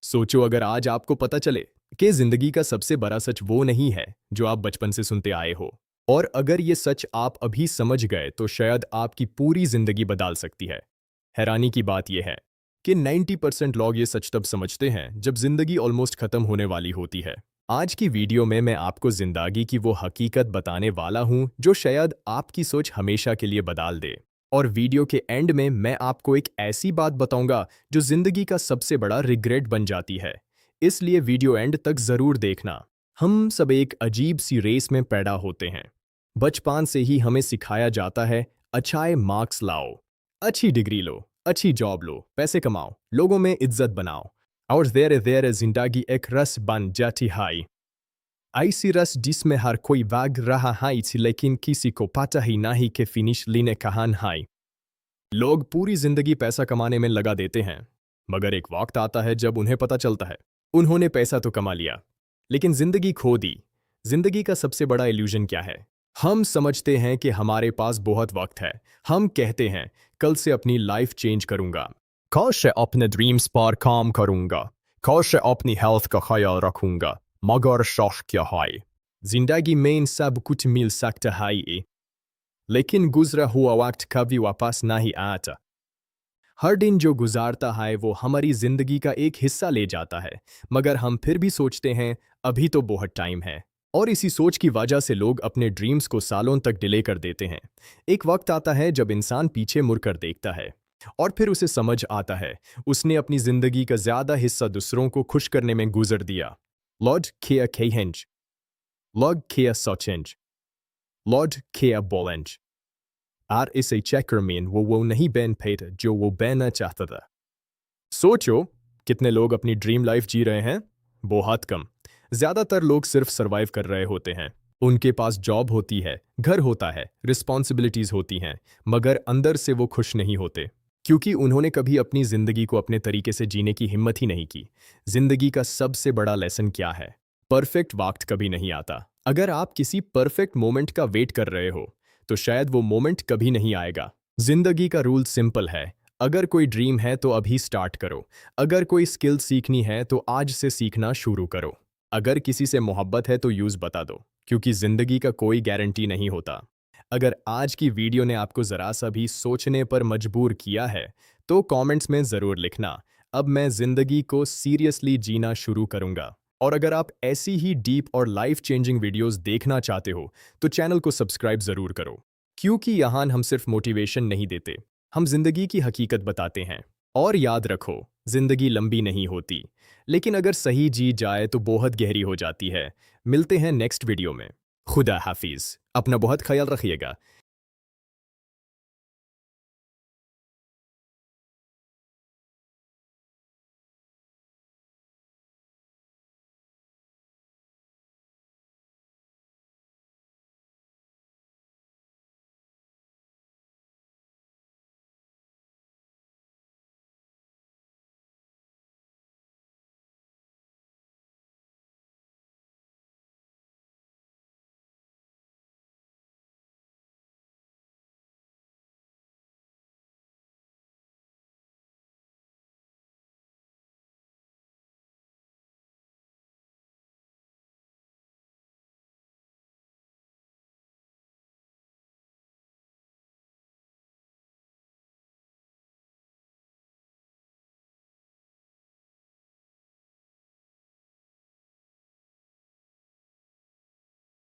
सोचो अगर आज आपको पता चले कि जिंदगी का सबसे बड़ा सच वो नहीं है जो आप बचपन से सुनते आए हो, और अगर ये सच आप अभी समझ गए तो शायद आपकी पूरी जिंदगी बदल सकती है। हैरानी की बात यह है कि 90% लोग ये सच तब समझते हैं जब जिंदगी ऑलमोस्ट खत्म होने वाली होती है। आज की वीडियो में मैं आपको जिंदगी की वो हकीकत बताने वाला हूं जो शायद आपकी सोच हमेशा के लिए बदल दे। और वीडियो के एंड में मैं आपको एक ऐसी बात बताऊंगा जो जिंदगी का सबसे बड़ा रिग्रेट बन जाती है। इसलिए वीडियो एंड तक जरूर देखना। हम सब एक अजीब सी रेस में पैदा होते हैं। बचपन से ही हमें सिखाया जाता है, अच्छे मार्क्स लाओ, अच्छी डिग्री लो, अच्छी जॉब लो, पैसे कमाओ, लोगों में इज्जत बनाओ। और धीरे धीरे जिंदगी एक रस बन जाती है। ऐसी रस जिसमें हर कोई भाग रहा है लेकिन किसी को पता ही नहीं कि फिनिश लेने कहाँ है। लोग पूरी जिंदगी पैसा कमाने में लगा देते हैं, मगर एक वक्त आता है जब उन्हें पता चलता है उन्होंने पैसा तो कमा लिया, लेकिन जिंदगी खो दी। जिंदगी का सबसे बड़ा इल्यूजन क्या है? हम समझते हैं कि हमारे पास बहुत वक्त है। हम कहते हैं कल से अपनी लाइफ चेंज करूंगा, कल से अपने ड्रीम्स पर काम करूंगा, कल से अपनी हेल्थ का ख्याल रखूंगा। मगर सच क्या है? जिंदगी में इन सब कुछ मिल सकता है, लेकिन गुजरा हुआ वक्त कभी वापस नहीं आता। हर दिन जो गुजारता है वो हमारी जिंदगी का एक हिस्सा ले जाता है, मगर हम फिर भी सोचते हैं अभी तो बहुत टाइम है। और इसी सोच की वजह से लोग अपने ड्रीम्स को सालों तक डिले कर देते हैं। एक वक्त आता है जब इंसान पीछे मुड़कर देखता है और फिर उसे समझ आता है उसने अपनी जिंदगी का ज्यादा हिस्सा दूसरों को खुश करने में गुजर दिया। लॉर्ड केयर केहेंज, लॉर्ड केयर सोचेंज, लॉर्ड केयर बोलेंज। और इसे चक्कर में वो नहीं बन पाता जो वो बनना चाहता था। सोचो, कितने लोग अपनी ड्रीम लाइफ जी रहे हैं? बहुत कम। ज्यादातर लोग सिर्फ सरवाइव कर रहे होते हैं। उनके पास जॉब होती है, घर होता है, रिस्पॉन्सिबिलिटीज होती हैं, मगर अंदर से वो खुश नहीं होते, क्योंकि उन्होंने कभी अपनी जिंदगी को अपने तरीके से जीने की हिम्मत ही नहीं की। जिंदगी का सबसे बड़ा लेसन क्या है? परफेक्ट वक्त कभी नहीं आता। अगर आप किसी परफेक्ट मोमेंट का वेट कर रहे हो तो शायद वो मोमेंट कभी नहीं आएगा। जिंदगी का रूल सिंपल है, अगर कोई ड्रीम है तो अभी स्टार्ट करो। अगर कोई स्किल सीखनी है तो आज से सीखना शुरू करो। अगर किसी से मोहब्बत है तो यूज बता दो, क्योंकि जिंदगी का कोई गारंटी नहीं होता। अगर आज की वीडियो ने आपको जरा सा भी सोचने पर मजबूर किया है तो कमेंट्स में जरूर लिखना, अब मैं जिंदगी को सीरियसली जीना शुरू करूंगा। और अगर आप ऐसी ही डीप और लाइफ चेंजिंग वीडियोस देखना चाहते हो तो चैनल को सब्सक्राइब जरूर करो, क्योंकि यहाँ हम सिर्फ मोटिवेशन नहीं देते, हम जिंदगी की हकीकत बताते हैं। और याद रखो, जिंदगी लंबी नहीं होती, लेकिन अगर सही जी जाए तो बहुत गहरी हो जाती है। मिलते हैं नेक्स्ट वीडियो में। खुदा हाफिज, अपना बहुत ख्याल रखिएगा।